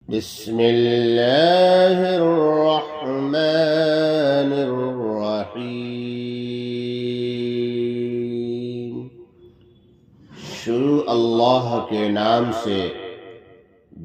بسم اللہ الرحمن الرحیم۔ شروع اللہ کے نام سے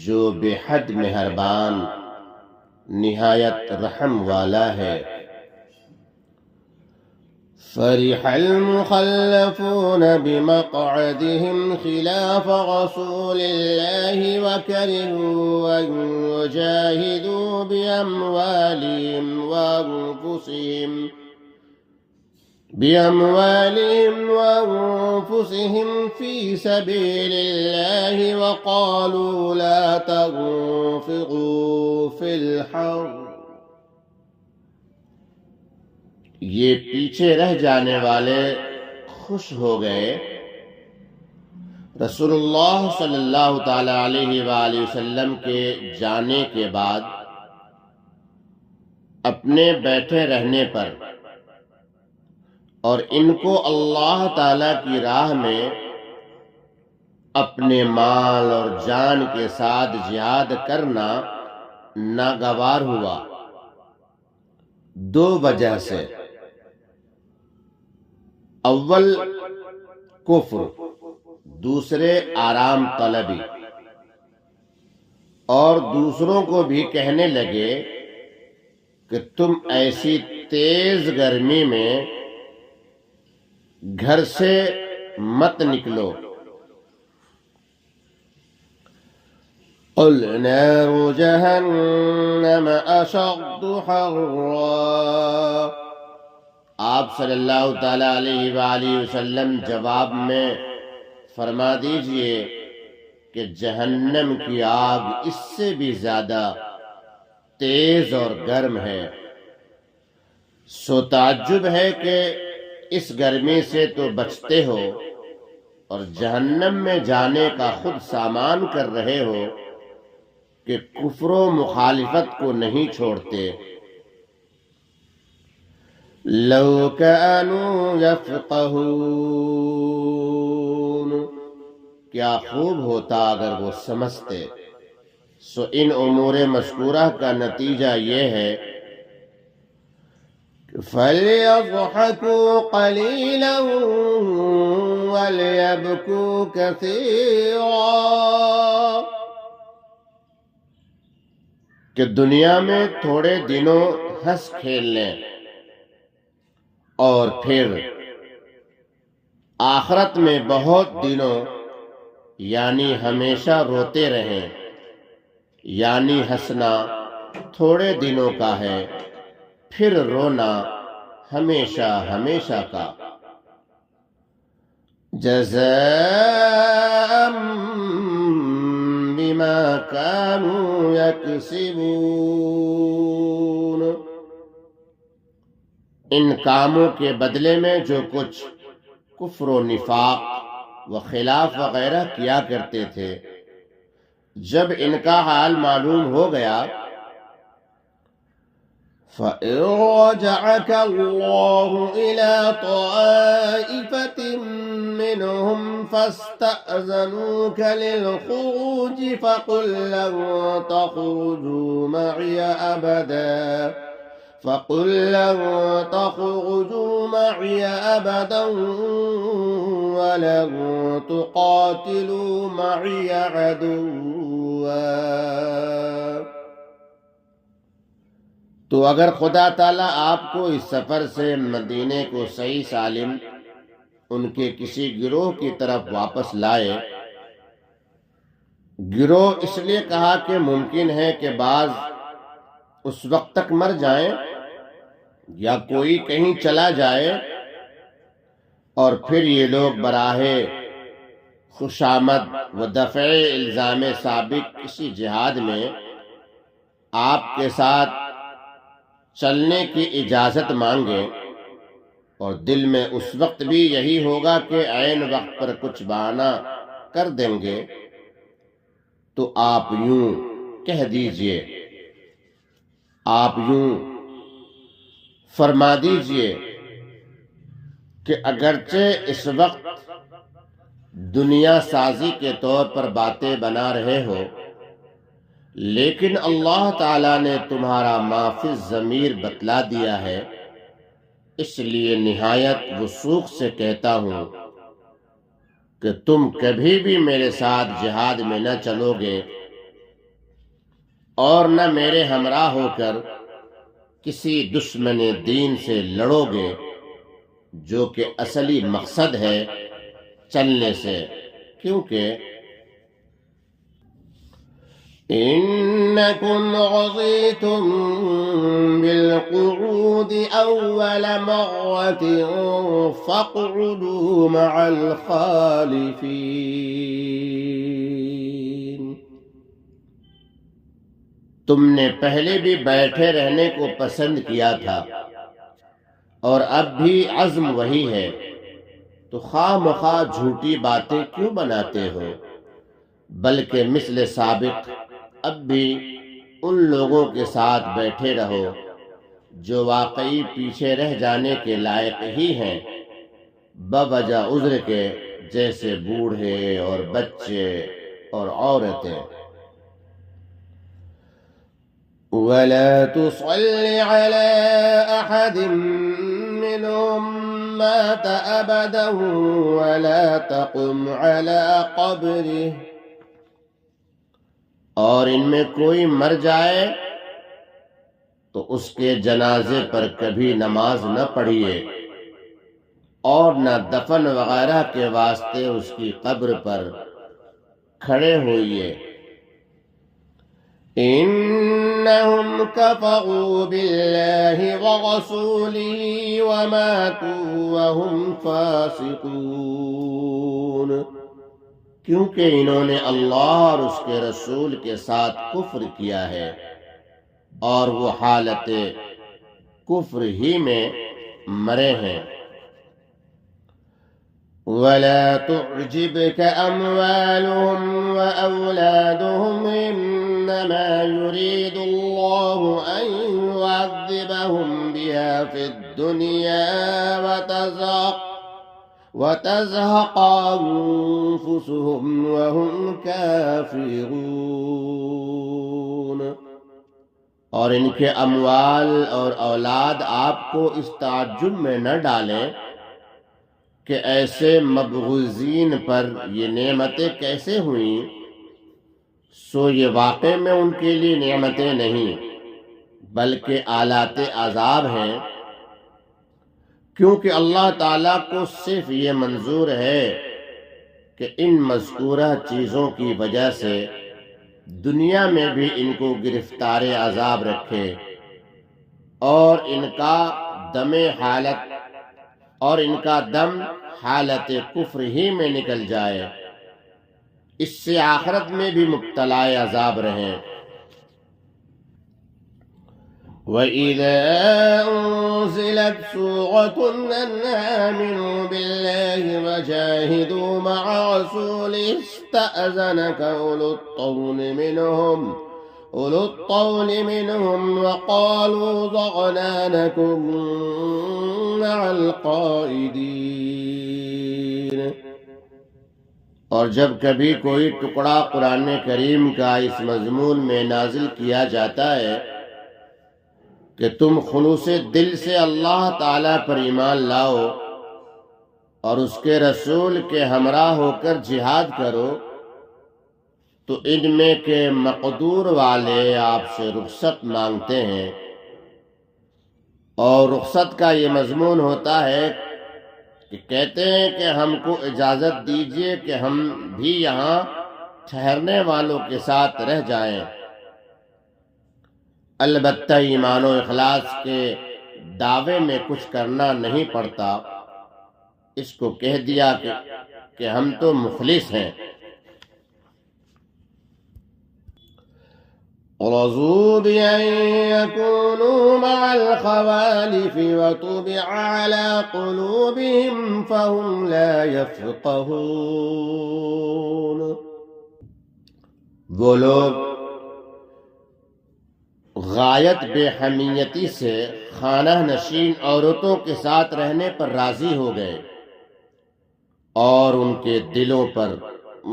جو بے حد مہربان نہایت رحم والا ہے۔ فرح المخلفون بمقعدهم خلاف رسول الله وكرهوا أن يجاهدوا بأموالهم وأنفسهم في سبيل الله وقالوا لا تنفقوا في الحرب۔ یہ پیچھے رہ جانے والے خوش ہو گئے۔ رسول اللہ صلی اللہ تعالی علیہ وآلہ وسلم کے جانے کے بعد اپنے بیٹھے رہنے پر اور ان کو اللہ تعالی کی راہ میں اپنے مال اور جان کے ساتھ جہاد کرنا ناگوار ہوا، دو وجہ سے۔ اول کفر، دوسرے آرام طلبی، اور دوسروں کو بھی کہنے لگے کہ تم ایسی تیز گرمی میں گھر سے مت نکلو۔ قل نار جہنم اشد حرا۔ آپ صلی اللہ تعالی علیہ وآلہ وسلم جواب میں فرما دیجئے کہ جہنم کی آگ اس سے بھی زیادہ تیز اور گرم ہے۔ سو تعجب ہے کہ اس گرمی سے تو بچتے ہو اور جہنم میں جانے کا خود سامان کر رہے ہو کہ کفر و مخالفت کو نہیں چھوڑتے۔ لو كانوا يفقهون، کیا خوب ہوتا اگر وہ سمجھتے۔ سو ان امور مذکورہ کا نتیجہ یہ ہے کہ فَلْيَضْحَكُوا قَلِيلًا وَلْيَبْكُوا كَثِيرًا، کہ دنیا میں تھوڑے دنوں ہنس کھیل لیں اور پھر آخرت میں بہت دنوں یعنی ہمیشہ روتے رہیں۔ یعنی ہنسنا تھوڑے دنوں کا ہے، پھر رونا ہمیشہ ہمیشہ کا۔ جزاء بما كانوا يكسبون، ان کاموں کے بدلے میں جو کچھ کفر و نفاق و خلاف وغیرہ کیا کرتے تھے۔ جب ان کا حال معلوم ہو گیا، فَإِن رَجَعَكَ اللَّهُ إِلَىٰ طَائِفَةٍ مِّنْهُمْ فَاسْتَأْذَنُوكَ لِلْخُرُوجِ فَقُل لَّن تَخْرُجُوا مَعِيَ أَبَدًا وَلَن تُقَاتِلُوا مَعِيَ عَدُوًّا۔ تو اگر خدا تعالیٰ آپ کو اس سفر سے مدینے کو صحیح سالم ان کے کسی گروہ کی طرف واپس لائے، گروہ اس لیے کہا کہ ممکن ہے کہ بعض اس وقت تک مر جائیں یا کوئی کہیں چلا جائے، اور پھر یہ لوگ براہ خوشامد و دفع الزام سابق کسی جہاد میں آپ کے ساتھ چلنے کی اجازت مانگیں، اور دل میں اس وقت بھی یہی ہوگا کہ عین وقت پر کچھ بہانہ کر دیں گے، تو آپ یوں کہہ دیجئے، آپ یوں فرما دیجئے کہ اگرچہ اس وقت دنیا سازی کے طور پر باتیں بنا رہے ہو، لیکن اللہ تعالیٰ نے تمہارا ما فی الضمیر بتلا دیا ہے، اس لیے نہایت وثوق سے کہتا ہوں کہ تم کبھی بھی میرے ساتھ جہاد میں نہ چلو گے اور نہ میرے ہمراہ ہو کر کسی دشمن دین سے لڑو گے، جو کہ اصلی مقصد ہے چلنے سے، کیونکہ إنكم رضيتم بالقعود أول مرة فاقعدوا مع الخالفين۔ تم نے پہلے بھی بیٹھے رہنے کو پسند کیا تھا اور اب بھی عزم وہی ہے، تو خواہ مخواہ جھوٹی باتیں کیوں بناتے ہو؟ بلکہ مثل سابق اب بھی ان لوگوں کے ساتھ بیٹھے رہو جو واقعی پیچھے رہ جانے کے لائق ہی ہیں، بوجہ عذر کے، جیسے بوڑھے اور بچے اور عورتیں۔ وَلَا تُصَلِّ عَلَىٰ أَحَدٍ مِّنْهُمْ مَاتَ أَبَدًا وَلَا تَقُمْ عَلَىٰ قَبْرِهِ، اور ان میں کوئی مر جائے تو اس کے جنازے پر کبھی نماز نہ پڑھیے اور نہ دفن وغیرہ کے واسطے اس کی قبر پر کھڑے ہوئیے۔ انہم کفروا باللہ ورسولہ وماتوا وہم فاسقون، کیونکہ انہوں نے اللہ اور اس کے رسول کے ساتھ کفر کیا ہے اور وہ حالت کفر ہی میں مرے ہیں۔ وَلَا تُعْجِبْكَ أَمْوَالُهُمْ وَأَوْلَادُهُمْ إِنَّمَا يُرِيدُ اللَّهُ أَن يُعَذِّبَهُمْ بِهَا فِي الدُّنْيَا وَتَزْهَقَ أَنفُسُهُمْ وَهُمْ كَافِرُونَ، اور ان کے اموال اور اولاد آپ کو اس تعجب میں نہ ڈالیں کہ ایسے مبغوضین پر یہ نعمتیں کیسے ہوئیں، سو یہ واقع میں ان کے لیے نعمتیں نہیں بلکہ آلات عذاب ہیں، کیونکہ اللہ تعالیٰ کو صرف یہ منظور ہے کہ ان مذکورہ چیزوں کی وجہ سے دنیا میں بھی ان کو گرفتار عذاب رکھے اور ان کا دم حالت کفر ہی میں نکل جائے، اس سے آخرت میں بھی مبتلا عذاب رہیں۔ وَإِذَا أُنزِلَتْ سُورَةٌ أَنْ آمِنُوا بِاللَّهِ وَجَاهِدُوا مَعَ رَسُولِهِ اسْتَأْذَنَكَ أُولُو الطَّوْلِ مِنْهُمْ وَقَالُوا ذَرْنَا نَكُن مَّعَ الْقَاعِدِينَ۔ اور جب کبھی کوئی ٹکڑا قرآن کریم کا اس مضمون میں نازل کیا جاتا ہے کہ تم خلوص دل سے اللہ تعالیٰ پر ایمان لاؤ اور اس کے رسول کے ہمراہ ہو کر جہاد کرو، تو ان میں کے مقدور والے آپ سے رخصت مانگتے ہیں، اور رخصت کا یہ مضمون ہوتا ہے کہ کہتے ہیں کہ ہم کو اجازت دیجئے کہ ہم بھی یہاں ٹھہرنے والوں کے ساتھ رہ جائیں، البتہ ایمان و اخلاص کے دعوے میں کچھ کرنا نہیں پڑتا، اس کو کہہ دیا کہ ہم تو مخلص ہیں۔ رضوا بأن يكونوا مع الخوالف وطبع على قلوبهم فهم لا يفقهون۔ وہ لوگ غایت بے حمیتی سے خانہ نشین عورتوں کے ساتھ رہنے پر راضی ہو گئے اور ان کے دلوں پر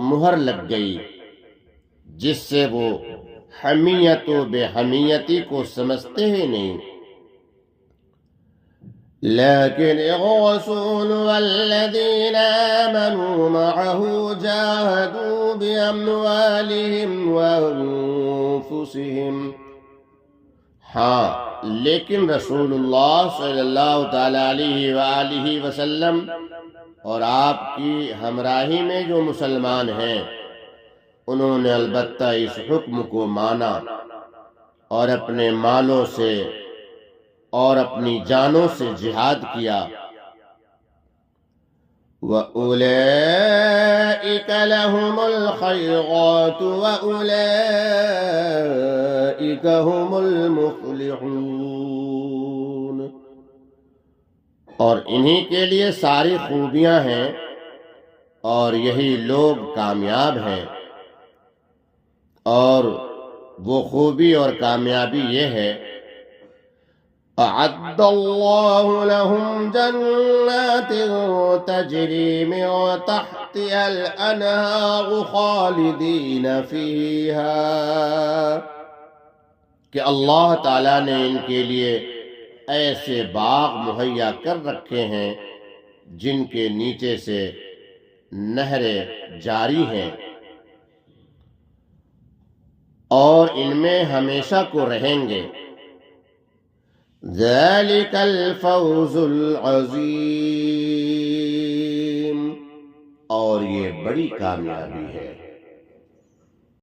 مہر لگ گئی، جس سے وہ حمیت و بے حمیتی کو سمجھتے ہی نہیں. لیکن الرسول والذین آمنوا معه جاہدوا باموالہم وانفسہم. ہاں، لیکن رسول اللہ صلی اللہ تعالی علیہ وآلہ وسلم اور آپ کی ہمراہی میں جو مسلمان ہیں انہوں نے البتہ اس حکم کو مانا اور اپنے مالوں سے اور اپنی جانوں سے جہاد کیا. وَأُولَئِكَ لَهُمُ الْخَيْرَاتُ وَأُولَئِكَ هُمُ الْمُفْلِحُونَ. اور انہی کے لیے ساری خوبیاں ہیں اور یہی لوگ کامیاب ہیں. اور وہ خوبی اور کامیابی یہ ہے اعد اللہ لهم جنات تجری من تحتها الانہار خالدین فیہا، کہ اللہ تعالیٰ نے ان کے لیے ایسے باغ مہیا کر رکھے ہیں جن کے نیچے سے نہریں جاری ہیں اور ان میں ہمیشہ کو رہیں گے. ذَلِكَ الْفَوْزُ الْعَظِيمُ. اور یہ بڑی کامیابی ہے.